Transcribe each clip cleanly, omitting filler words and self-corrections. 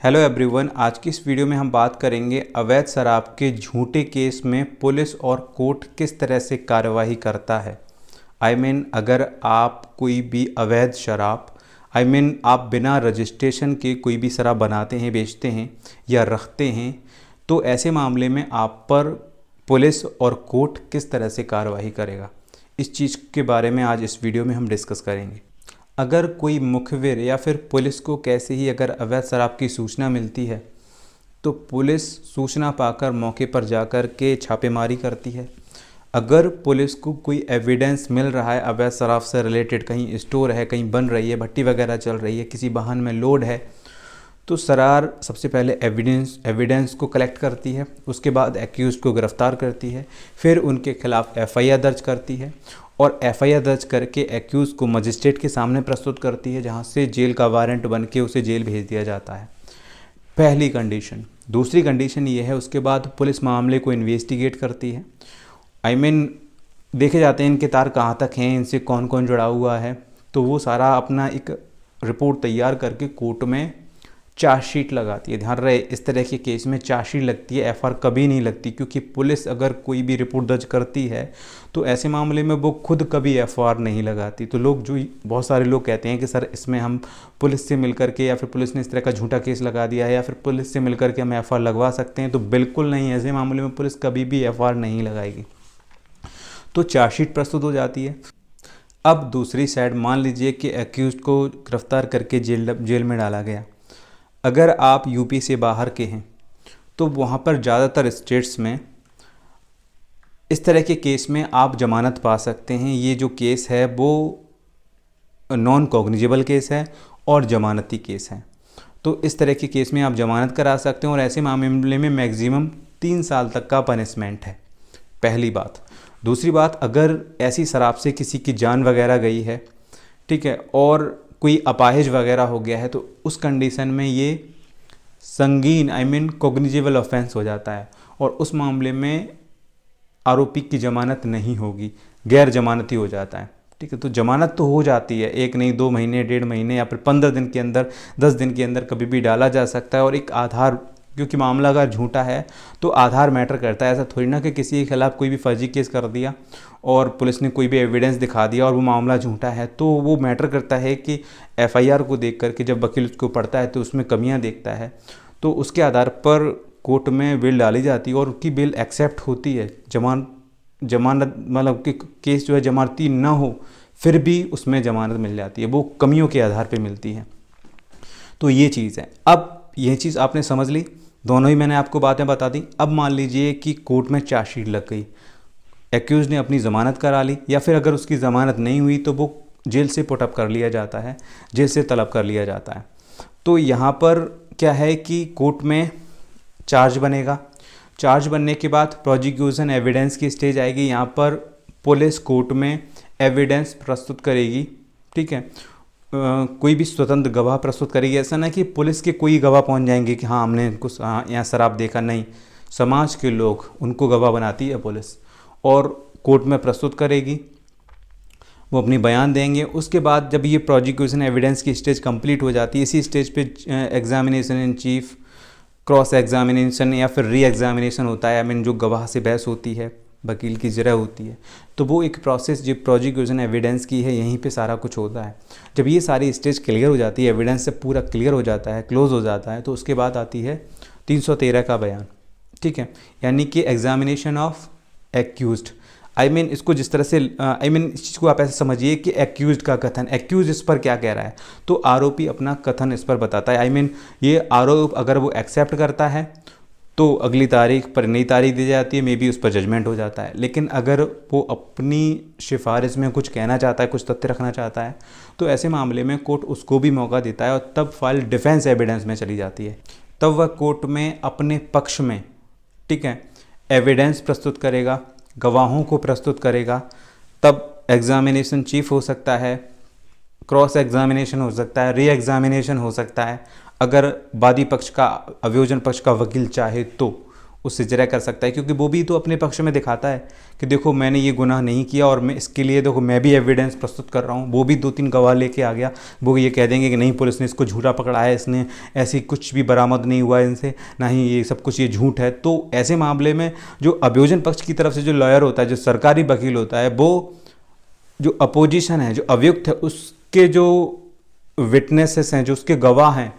Hello everyone, आज की इस वीडियो में हम बात करेंगे अवैध शराब के झूठे केस में पुलिस और कोर्ट किस तरह से कार्यवाही करता है। अगर आप कोई भी अवैध शराब आप बिना रजिस्ट्रेशन के कोई भी शराब बनाते हैं, बेचते हैं या रखते हैं, तो ऐसे मामले में आप पर पुलिस और कोर्ट किस तरह से कार्यवाही करेगा, इस चीज़ के बारे में आज इस वीडियो में हम डिस्कस करेंगे। अगर कोई मुखबिर या फिर पुलिस को कैसे ही अगर अवैध शराब की सूचना मिलती है तो पुलिस सूचना पाकर मौके पर जाकर के छापेमारी करती है। अगर पुलिस को कोई एविडेंस मिल रहा है अवैध शराब से रिलेटेड, कहीं स्टोर है, कहीं बन रही है, भट्टी वगैरह चल रही है, किसी वाहन में लोड है, तो सरार सबसे पहले एविडेंस को कलेक्ट करती है। उसके बाद एक्यूज़ को गिरफ्तार करती है, फिर उनके खिलाफ एफआईआर दर्ज करती है और एफआईआर दर्ज करके एक्यूज़ को मजिस्ट्रेट के सामने प्रस्तुत करती है, जहां से जेल का वारंट बन के उसे जेल भेज दिया जाता है। पहली कंडीशन। दूसरी कंडीशन ये है, उसके बाद पुलिस मामले को इन्वेस्टिगेट करती है। देखे जाते हैं इनके तार कहाँ तक हैं, इनसे कौन कौन जुड़ा हुआ है, तो वो सारा अपना एक रिपोर्ट तैयार करके कोर्ट में चार्जशीट लगाती है। ध्यान रहे, इस तरह के केस में चार्जशीट लगती है, एफआईआर कभी नहीं लगती, क्योंकि पुलिस अगर कोई भी रिपोर्ट दर्ज करती है तो ऐसे मामले में वो खुद कभी एफआईआर नहीं लगाती। तो बहुत सारे लोग कहते हैं कि सर इसमें हम पुलिस से मिलकर के, या फिर पुलिस ने इस तरह का झूठा केस लगा दिया है, या फिर पुलिस से मिलकर के हम एफआईआर लगवा सकते हैं। तो बिल्कुल नहीं, ऐसे मामले में पुलिस कभी भी एफआईआर नहीं लगाएगी। तो चार्जशीट प्रस्तुत हो जाती है। अब दूसरी साइड, मान लीजिए कि एक्यूज को गिरफ्तार करके जेल में डाला गया। अगर आप यूपी से बाहर के हैं तो वहाँ पर ज़्यादातर स्टेट्स में इस तरह के केस में आप जमानत पा सकते हैं। ये जो केस है वो नॉन कॉग्निजेबल केस है और जमानती केस है। तो इस तरह के केस में आप जमानत करा सकते हैं और ऐसे मामले में मैक्सिमम 3 साल तक का पनिशमेंट है। पहली बात। दूसरी बात, अगर ऐसी शराब से किसी की जान वगैरह गई है, ठीक है, और कोई अपाहिज वगैरह हो गया है, तो उस कंडीशन में ये संगीन कॉग्निजेबल ऑफेंस हो जाता है और उस मामले में आरोपी की जमानत नहीं होगी, गैर जमानती हो जाता है। ठीक है, तो जमानत तो हो जाती है, 1 नहीं 2 महीने, 1.5 महीने या फिर 15 दिन के अंदर, 10 दिन के अंदर कभी भी डाला जा सकता है। और एक आधार, क्योंकि मामला अगर झूठा है तो आधार मैटर करता है। ऐसा थोड़ी ना कि किसी के खिलाफ कोई भी फर्जी केस कर दिया और पुलिस ने कोई भी एविडेंस दिखा दिया और वो मामला झूठा है, तो वो मैटर करता है कि एफआईआर को देख करके जब वकील उसको पढ़ता है तो उसमें कमियां देखता है, तो उसके आधार पर कोर्ट में बेल डाली जाती है और उनकी बेल एक्सेप्ट होती है। जमानत कि केस जो है जमानती ना हो फिर भी उसमें जमानत मिल जाती है, वो कमियों के आधार पर मिलती है। तो ये चीज़ है। अब ये चीज़ आपने समझ ली, दोनों ही मैंने आपको बातें बता दी। अब मान लीजिए कि कोर्ट में चार्जशीट लग गई, एक्यूज ने अपनी ज़मानत करा ली, या फिर अगर उसकी ज़मानत नहीं हुई तो वो जेल से पुटअप कर लिया जाता है, जेल से तलब कर लिया जाता है। तो यहाँ पर क्या है कि कोर्ट में चार्ज बनेगा। चार्ज बनने के बाद प्रोसिक्यूशन एविडेंस की स्टेज आएगी। यहाँ पर पुलिस कोर्ट में एविडेंस प्रस्तुत करेगी। ठीक है, कोई भी स्वतंत्र गवाह प्रस्तुत करेगी। ऐसा ना कि पुलिस के कोई गवाह पहुंच जाएंगे कि हाँ हमने इनको यहाँ शराब देखा, नहीं, समाज के लोग उनको गवाह बनाती है पुलिस और कोर्ट में प्रस्तुत करेगी, वो अपनी बयान देंगे। उसके बाद जब ये प्रोसिक्यूशन एविडेंस की स्टेज कंप्लीट हो जाती है, इसी स्टेज पे examination in chief, cross examination या फिर री एग्जामिनेशन होता है। जो गवाह से बहस होती है, वकील की जरह होती है, तो वो एक प्रोसेस जो प्रोसिक्यूशन एविडेंस की है, यहीं पे सारा कुछ होता है। जब ये सारी स्टेज क्लियर हो जाती है, एविडेंस से पूरा क्लियर हो जाता है, क्लोज हो जाता है, तो उसके बाद आती है 313 का बयान। ठीक है, यानी कि एग्जामिनेशन ऑफ एक्यूज्ड। इसको जिस तरह से इस चीज़ को आप ऐसे समझिए कि एक्यूज्ड का कथन, एक्यूज इस पर क्या कह रहा है, तो आरोपी अपना कथन इस पर बताता है। ये आरोप अगर वो एक्सेप्ट करता है तो अगली तारीख पर नई तारीख दी जाती है, मे बी उस पर जजमेंट हो जाता है। लेकिन अगर वो अपनी सिफारिश में कुछ कहना चाहता है, कुछ तथ्य रखना चाहता है, तो ऐसे मामले में कोर्ट उसको भी मौका देता है और तब फाइल डिफेंस एविडेंस में चली जाती है। तब वह कोर्ट में अपने पक्ष में, ठीक है, एविडेंस प्रस्तुत करेगा, गवाहों को प्रस्तुत करेगा। तब एग्जामिनेशन चीफ हो सकता है, क्रॉस एग्जामिनेशन हो सकता है, री एग्जामिनेशन हो सकता है। अगर वादी पक्ष का, अभियोजन पक्ष का वकील चाहे तो उससे जरा कर सकता है, क्योंकि वो भी तो अपने पक्ष में दिखाता है कि देखो मैंने ये गुनाह नहीं किया और मैं इसके लिए देखो मैं भी एविडेंस प्रस्तुत कर रहा हूँ। वो भी 2-3 गवाह लेके आ गया, वो ये कह देंगे कि नहीं पुलिस ने इसको झूठा पकड़ा है, इसने ऐसी कुछ भी बरामद नहीं हुआ है इनसे, ना ही ये सब कुछ ये झूठ है। तो ऐसे मामले में जो अभियोजन पक्ष की तरफ से जो लॉयर होता है, जो सरकारी वकील होता है, वो जो अपोजिशन है, जो अभियुक्त है, उसके जो विटनेसेस हैं, जो उसके गवाह हैं,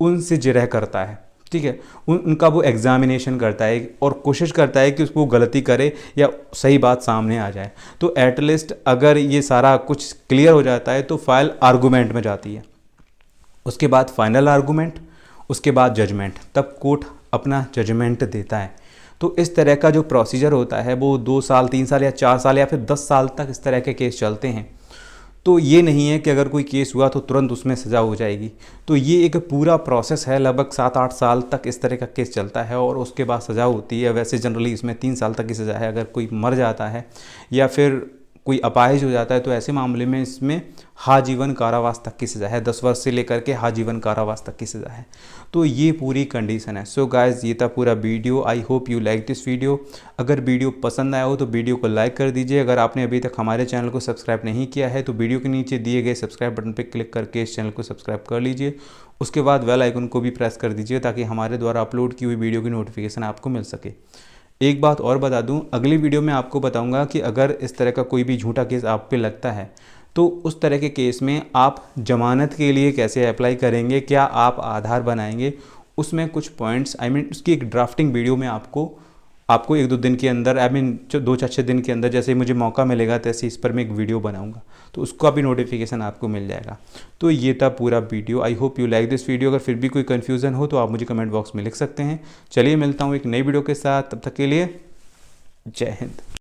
उनसे जिरह करता है। ठीक है, उनका वो एग्जामिनेशन करता है और कोशिश करता है कि उसको गलती करे या सही बात सामने आ जाए। तो एटलीस्ट अगर ये सारा कुछ क्लियर हो जाता है तो फाइल आर्गूमेंट में जाती है, उसके बाद फाइनल आर्गूमेंट, उसके बाद जजमेंट, तब कोर्ट अपना जजमेंट देता है। तो इस तरह का जो प्रोसीजर होता है वो 2 साल, 3 साल या 4 साल या फिर 10 साल तक इस तरह के केस चलते हैं। तो ये नहीं है कि अगर कोई केस हुआ तो तुरंत उसमें सज़ा हो जाएगी। तो ये एक पूरा प्रोसेस है, लगभग 7-8 साल तक इस तरह का केस चलता है और उसके बाद सज़ा होती है। वैसे जनरली इसमें 3 साल तक की सज़ा है। अगर कोई मर जाता है या फिर कोई अपाहिज हो जाता है तो ऐसे मामले में इसमें आजीवन कारावास तक की सज़ा है, 10 वर्ष से लेकर के आजीवन कारावास तक की सज़ा है। तो ये पूरी कंडीशन है। सो गाइस, ये था पूरा video. I hope you like this video. अगर वीडियो पसंद आया हो तो वीडियो को लाइक कर दीजिए। अगर आपने अभी तक हमारे चैनल को सब्सक्राइब नहीं किया है तो वीडियो के नीचे दिए गए सब्सक्राइब बटन पर क्लिक करके इस चैनल को सब्सक्राइब कर लीजिए। उसके बाद बेल आइकन को भी प्रेस कर दीजिए ताकि हमारे द्वारा अपलोड की हुई वीडियो की नोटिफिकेशन आपको मिल सके। एक बात और बता दूं, अगली वीडियो में आपको बताऊंगा कि अगर इस तरह का कोई भी झूठा केस आप पे लगता है तो उस तरह के केस में आप जमानत के लिए कैसे अप्लाई करेंगे, क्या आप आधार बनाएंगे, उसमें कुछ पॉइंट्स उसकी एक ड्राफ्टिंग वीडियो में आपको 1-2 दिन के अंदर 2-6 दिन के अंदर जैसे मुझे मौका मिलेगा तैसे इस पर मैं एक वीडियो बनाऊंगा, तो उसका भी नोटिफिकेशन आपको मिल जाएगा। तो ये था पूरा video. I hope you like this video. अगर फिर भी कोई कन्फ्यूज़न हो तो आप मुझे कमेंट बॉक्स में लिख सकते हैं। चलिए मिलता हूँ एक नई वीडियो के साथ, तब तक के लिए जय हिंद।